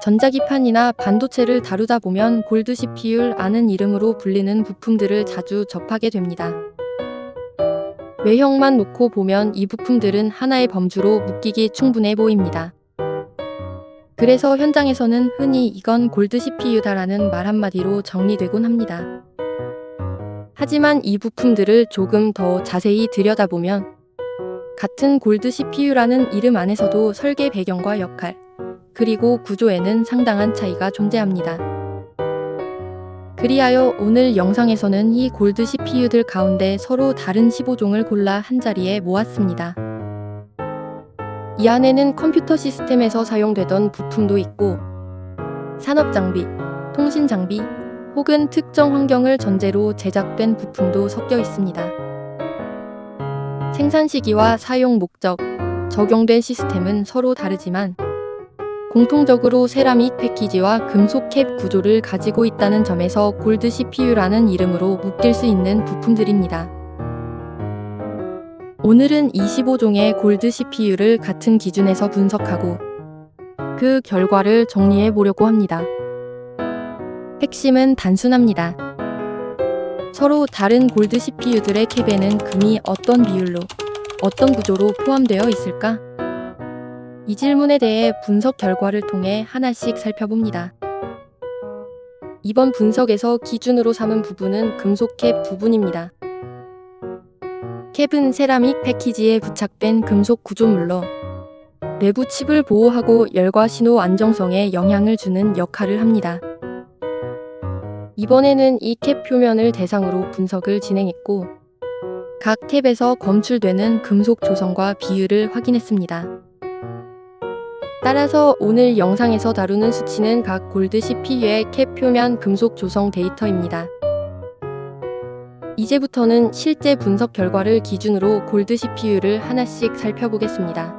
전자기판이나 반도체를 다루다 보면 골드 CPU라는 이름으로 불리는 부품들을 자주 접하게 됩니다. 외형만 놓고 보면 이 부품들은 하나의 범주로 묶이기 충분해 보입니다. 그래서 현장에서는 흔히 이건 골드 CPU다라는 말 한마디로 정리되곤 합니다. 하지만 이 부품들을 조금 더 자세히 들여다보면 같은 골드 CPU라는 이름 안에서도 설계 배경과 역할, 그리고 구조에는 상당한 차이가 존재합니다. 그리하여 오늘 영상에서는 이 골드 CPU들 가운데 서로 다른 15종을 골라 한자리에 모았습니다. 이 안에는 컴퓨터 시스템에서 사용되던 부품도 있고 산업장비, 통신장비, 혹은 특정 환경을 전제로 제작된 부품도 섞여 있습니다. 생산 시기와 사용 목적, 적용된 시스템은 서로 다르지만 공통적으로 세라믹 패키지와 금속 캡 구조를 가지고 있다는 점에서 골드 CPU라는 이름으로 묶일 수 있는 부품들입니다. 오늘은 25종의 골드 CPU를 같은 기준에서 분석하고 그 결과를 정리해 보려고 합니다. 핵심은 단순합니다. 서로 다른 골드 CPU들의 캡에는 금이 어떤 비율로, 어떤 구조로 포함되어 있을까? 이 질문에 대해 분석 결과를 통해 하나씩 살펴봅니다. 이번 분석에서 기준으로 삼은 부분은 금속 캡 부분입니다. 캡은 세라믹 패키지에 부착된 금속 구조물로 내부 칩을 보호하고 열과 신호 안정성에 영향을 주는 역할을 합니다. 이번에는 이 캡 표면을 대상으로 분석을 진행했고 각 캡에서 검출되는 금속 조성과 비율을 확인했습니다. 따라서 오늘 영상에서 다루는 수치는 각 골드 CPU의 캡 표면 금속 조성 데이터입니다. 이제부터는 실제 분석 결과를 기준으로 골드 CPU를 하나씩 살펴보겠습니다.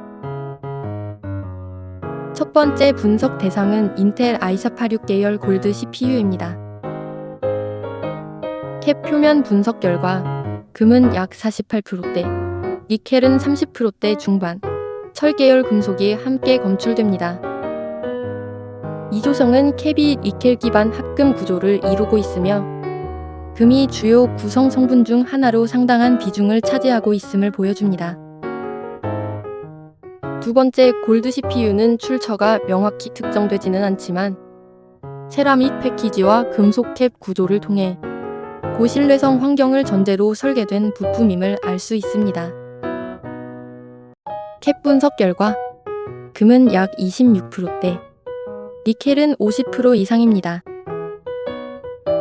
첫 번째 분석 대상은 인텔 i486 계열 골드 CPU입니다. 캡 표면 분석 결과, 금은 약 48%대, 니켈은 30%대 중반, 철 계열 금속이 함께 검출됩니다. 이 조성은 캡이 니켈 기반 합금 구조를 이루고 있으며 금이 주요 구성 성분 중 하나로 상당한 비중을 차지하고 있음을 보여줍니다. 두 번째 골드 CPU는 출처가 명확히 특정되지는 않지만 세라믹 패키지와 금속 캡 구조를 통해 고신뢰성 환경을 전제로 설계된 부품임을 알 수 있습니다. 캡 분석 결과, 금은 약 26%대, 니켈은 50% 이상입니다.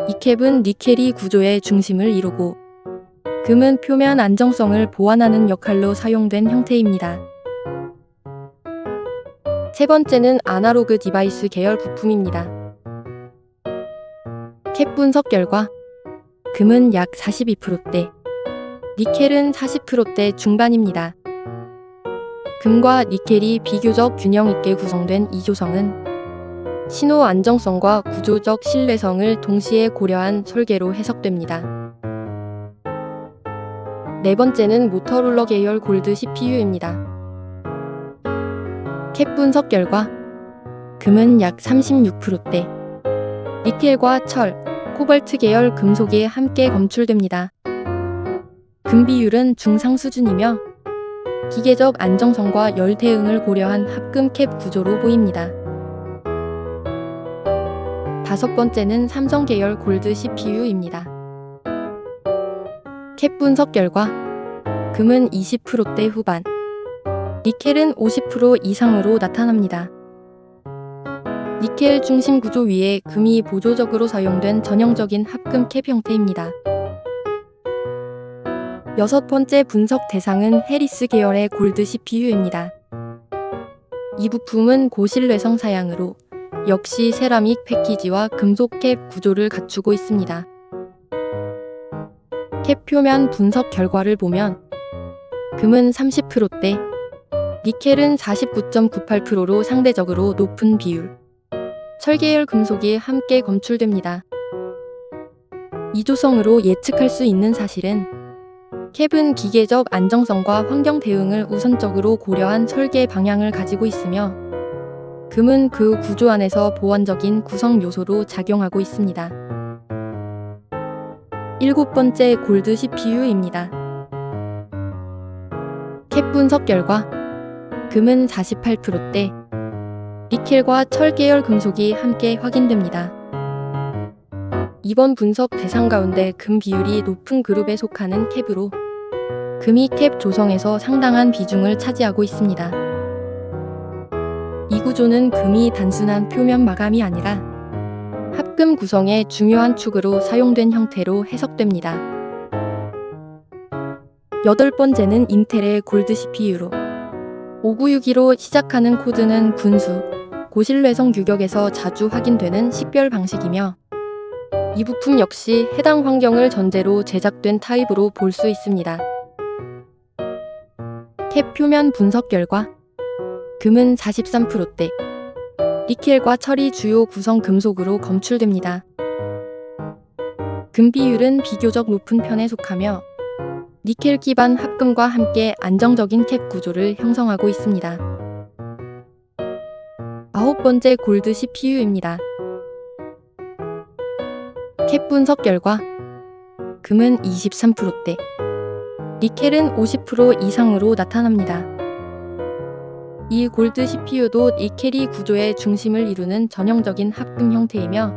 이 캡은 니켈이 구조의 중심을 이루고 금은 표면 안정성을 보완하는 역할로 사용된 형태입니다. 세 번째는 아날로그 디바이스 계열 부품입니다. 캡 분석 결과, 금은 약 42%대, 니켈은 40%대 중반입니다. 금과 니켈이 비교적 균형 있게 구성된 이 조성은 신호 안정성과 구조적 신뢰성을 동시에 고려한 설계로 해석됩니다. 네 번째는 모터롤러 계열 골드 CPU입니다. 캡 분석 결과, 금은 약 36%대, 니켈과 철, 코발트 계열 금속이 함께 검출됩니다. 금 비율은 중상 수준이며 기계적 안정성과 열 대응을 고려한 합금 캡 구조로 보입니다. 다섯 번째는 삼성 계열 골드 CPU입니다. 캡 분석 결과, 금은 20%대 후반, 니켈은 50% 이상으로 나타납니다. 니켈 중심 구조 위에 금이 보조적으로 사용된 전형적인 합금 캡 형태입니다. 여섯 번째 분석 대상은 해리스 계열의 골드 CPU입니다. 이 부품은 고신뢰성 사양으로 역시 세라믹 패키지와 금속 캡 구조를 갖추고 있습니다. 캡 표면 분석 결과를 보면 금은 30%대, 니켈은 49.98%로 상대적으로 높은 비율, 철 계열 금속이 함께 검출됩니다. 이 조성으로 예측할 수 있는 사실은 캡은 기계적 안정성과 환경 대응을 우선적으로 고려한 설계 방향을 가지고 있으며 금은 그 구조 안에서 보완적인 구성 요소로 작용하고 있습니다. 7번째 골드 CPU입니다. 캡 분석 결과 금은 48%대, 니켈과 철 계열 금속이 함께 확인됩니다. 이번 분석 대상 가운데 금 비율이 높은 그룹에 속하는 캡으로 금이 캡 조성에서 상당한 비중을 차지하고 있습니다. 이 구조는 금이 단순한 표면 마감이 아니라 합금 구성의 중요한 축으로 사용된 형태로 해석됩니다. 8번째는 인텔의 골드 CPU로 5962로 시작하는 코드는 군수, 고신뢰성 규격에서 자주 확인되는 식별 방식이며 이 부품 역시 해당 환경을 전제로 제작된 타입으로 볼 수 있습니다. 캡 표면 분석 결과 금은 43%대, 니켈과 철이 주요 구성 금속으로 검출됩니다. 금 비율은 비교적 높은 편에 속하며 니켈 기반 합금과 함께 안정적인 캡 구조를 형성하고 있습니다. 9번째 골드 CPU입니다. 캡 분석 결과 금은 23%대, 니켈은 50% 이상으로 나타납니다. 이 골드 CPU도 니켈이 구조의 중심을 이루는 전형적인 합금 형태이며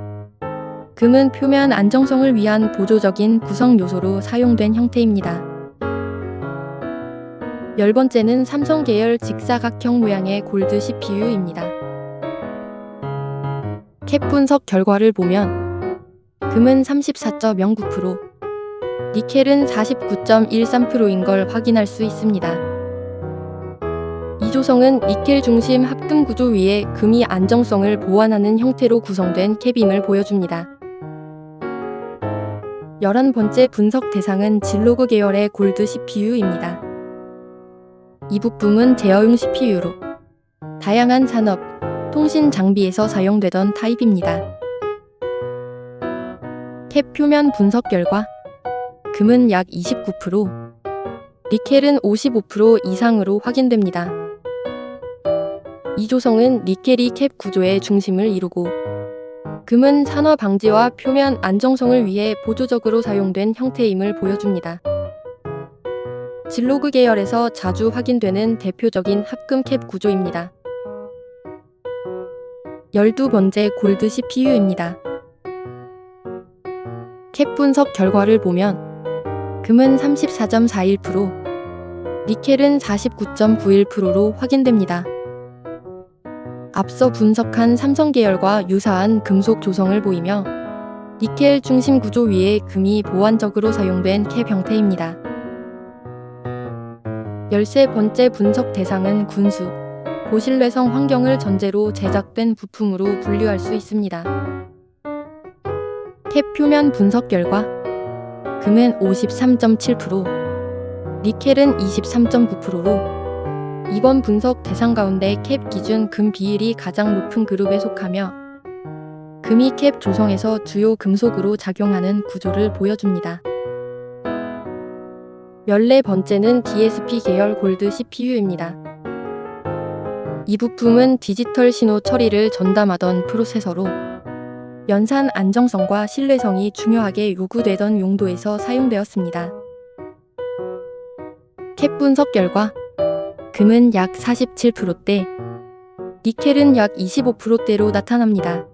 금은 표면 안정성을 위한 보조적인 구성 요소로 사용된 형태입니다. 10번째는 삼성 계열 직사각형 모양의 골드 CPU입니다. 캡 분석 결과를 보면 금은 34.09%, 니켈은 49.13%인 걸 확인할 수 있습니다. 이 조성은 니켈 중심 합금 구조 위에 금이 안정성을 보완하는 형태로 구성된 캡임을 보여줍니다. 11번째 분석 대상은 진로그 계열의 골드 CPU입니다. 이 부품은 제어용 CPU로 다양한 산업, 통신 장비에서 사용되던 타입입니다. 캡 표면 분석 결과 금은 약 29%, 니켈은 55% 이상으로 확인됩니다. 이 조성은 니켈이 캡 구조의 중심을 이루고 금은 산화 방지와 표면 안정성을 위해 보조적으로 사용된 형태임을 보여줍니다. 진로그 계열에서 자주 확인되는 대표적인 합금 캡 구조입니다. 12번째 골드 CPU입니다. 캡 분석 결과를 보면 금은 34.41%, 니켈은 49.91%로 확인됩니다. 앞서 분석한 삼성 계열과 유사한 금속 조성을 보이며 니켈 중심 구조 위에 금이 보완적으로 사용된 캡 형태입니다. 13번째 분석 대상은 군수, 고신뢰성 환경을 전제로 제작된 부품으로 분류할 수 있습니다. 캡 표면 분석 결과 금은 53.7%, 니켈은 23.9%로 이번 분석 대상 가운데 캡 기준 금 비율이 가장 높은 그룹에 속하며 금이 캡 조성에서 주요 금속으로 작용하는 구조를 보여줍니다. 14번째는 DSP 계열 골드 CPU입니다. 이 부품은 디지털 신호 처리를 전담하던 프로세서로 연산 안정성과 신뢰성이 중요하게 요구되던 용도에서 사용되었습니다. 캡 분석 결과 금은 약 47%대, 니켈은 약 25%대로 나타납니다.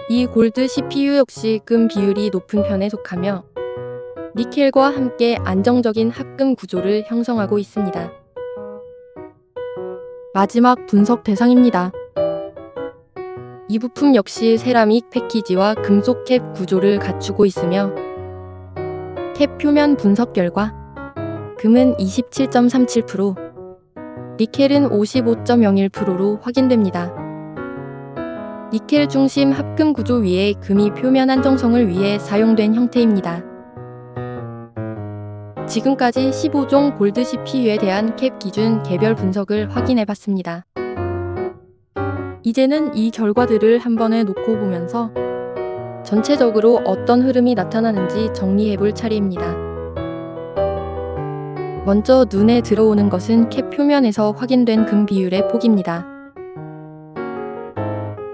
이 골드 CPU 역시 금 비율이 높은 편에 속하며 니켈과 함께 안정적인 합금 구조를 형성하고 있습니다. 마지막 분석 대상입니다. 이 부품 역시 세라믹 패키지와 금속 캡 구조를 갖추고 있으며 캡 표면 분석 결과 금은 27.37%, 니켈은 55.01%로 확인됩니다. 니켈 중심 합금 구조 위에 금이 표면 안정성을 위해 사용된 형태입니다. 지금까지 15종 골드 CPU에 대한 캡 기준 개별 분석을 확인해봤습니다. 이제는 이 결과들을 한 번에 놓고 보면서 전체적으로 어떤 흐름이 나타나는지 정리해볼 차례입니다. 먼저 눈에 들어오는 것은 캡 표면에서 확인된 금 비율의 폭입니다.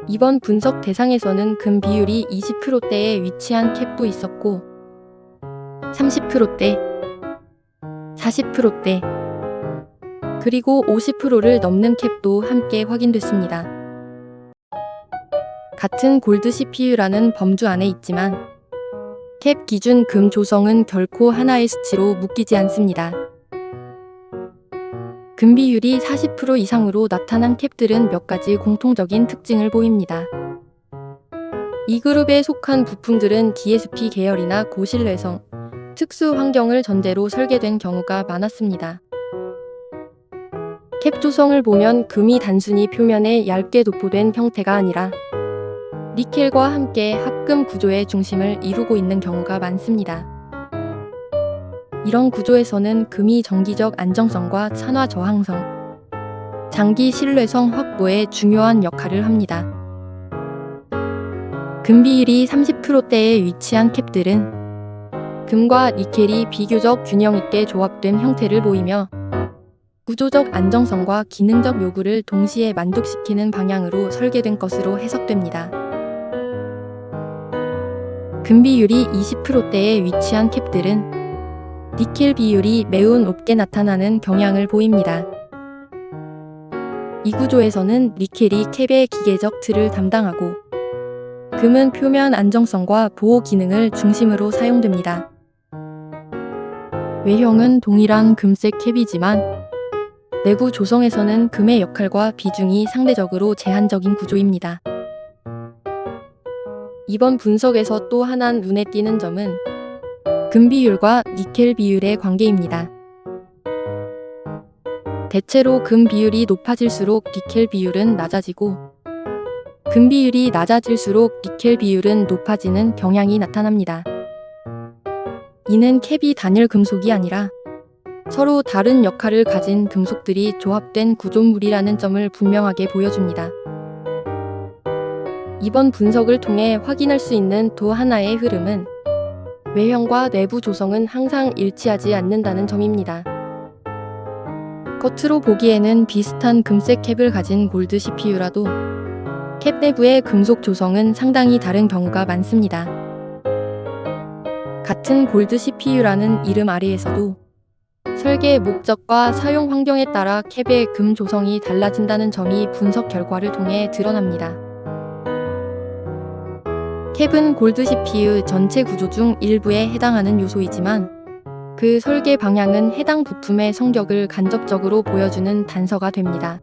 이번 분석 대상에서는 금 비율이 20%대에 위치한 캡도 있었고 30%대, 40%대, 그리고 50%를 넘는 캡도 함께 확인됐습니다. 같은 골드 CPU라는 범주 안에 있지만 캡 기준 금 조성은 결코 하나의 수치로 묶이지 않습니다. 금 비율이 40% 이상으로 나타난 캡들은 몇 가지 공통적인 특징을 보입니다. 이 그룹에 속한 부품들은 DSP 계열이나 고신뢰성, 특수 환경을 전제로 설계된 경우가 많았습니다. 캡 조성을 보면 금이 단순히 표면에 얇게 도포된 형태가 아니라 니켈과 함께 합금 구조의 중심을 이루고 있는 경우가 많습니다. 이런 구조에서는 금이 정기적 안정성과 산화 저항성, 장기 신뢰성 확보에 중요한 역할을 합니다. 금 비율이 30%대에 위치한 캡들은 금과 니켈이 비교적 균형 있게 조합된 형태를 보이며 구조적 안정성과 기능적 요구를 동시에 만족시키는 방향으로 설계된 것으로 해석됩니다. 금 비율이 20%대에 위치한 캡들은 니켈 비율이 매우 높게 나타나는 경향을 보입니다. 이 구조에서는 니켈이 캡의 기계적 틀을 담당하고 금은 표면 안정성과 보호 기능을 중심으로 사용됩니다. 외형은 동일한 금색 캡이지만 내부 조성에서는 금의 역할과 비중이 상대적으로 제한적인 구조입니다. 이번 분석에서 또 하나 눈에 띄는 점은 금 비율과 니켈 비율의 관계입니다. 대체로 금 비율이 높아질수록 니켈 비율은 낮아지고 금 비율이 낮아질수록 니켈 비율은 높아지는 경향이 나타납니다. 이는 캡이 단일 금속이 아니라 서로 다른 역할을 가진 금속들이 조합된 구조물이라는 점을 분명하게 보여줍니다. 이번 분석을 통해 확인할 수 있는 또 하나의 흐름은 외형과 내부 조성은 항상 일치하지 않는다는 점입니다. 겉으로 보기에는 비슷한 금색 캡을 가진 골드 CPU라도 캡 내부의 금속 조성은 상당히 다른 경우가 많습니다. 같은 골드 CPU라는 이름 아래에서도 설계 목적과 사용 환경에 따라 캡의 금 조성이 달라진다는 점이 분석 결과를 통해 드러납니다. 캡은 골드 CPU 전체 구조 중 일부에 해당하는 요소이지만 그 설계 방향은 해당 부품의 성격을 간접적으로 보여주는 단서가 됩니다.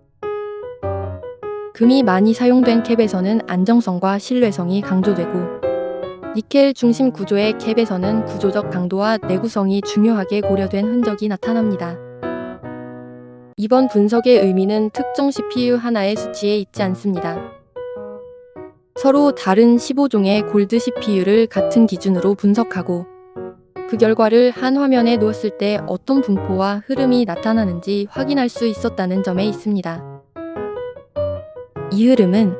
금이 많이 사용된 캡에서는 안정성과 신뢰성이 강조되고 니켈 중심 구조의 캡에서는 구조적 강도와 내구성이 중요하게 고려된 흔적이 나타납니다. 이번 분석의 의미는 특정 CPU 하나의 수치에 있지 않습니다. 서로 다른 15종의 골드 CPU를 같은 기준으로 분석하고 그 결과를 한 화면에 놓았을 때 어떤 분포와 흐름이 나타나는지 확인할 수 있었다는 점에 있습니다. 이 흐름은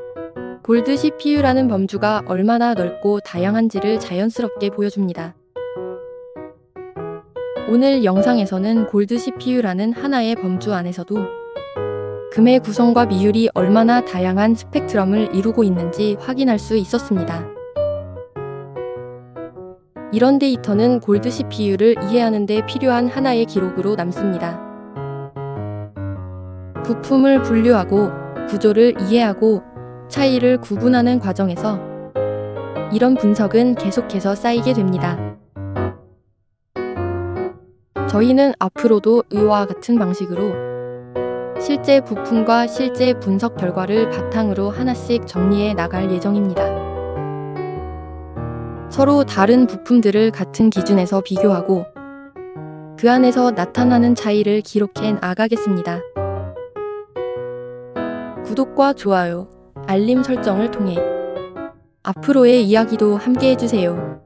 골드 CPU라는 범주가 얼마나 넓고 다양한지를 자연스럽게 보여줍니다. 오늘 영상에서는 골드 CPU라는 하나의 범주 안에서도 금의 구성과 비율이 얼마나 다양한 스펙트럼을 이루고 있는지 확인할 수 있었습니다. 이런 데이터는 골드 CPU를 이해하는 데 필요한 하나의 기록으로 남습니다. 부품을 분류하고 구조를 이해하고 차이를 구분하는 과정에서 이런 분석은 계속해서 쌓이게 됩니다. 저희는 앞으로도 이와 같은 방식으로 실제 부품과 실제 분석 결과를 바탕으로 하나씩 정리해 나갈 예정입니다. 서로 다른 부품들을 같은 기준에서 비교하고 그 안에서 나타나는 차이를 기록해 나가겠습니다. 구독과 좋아요, 알림 설정을 통해 앞으로의 이야기도 함께 해주세요.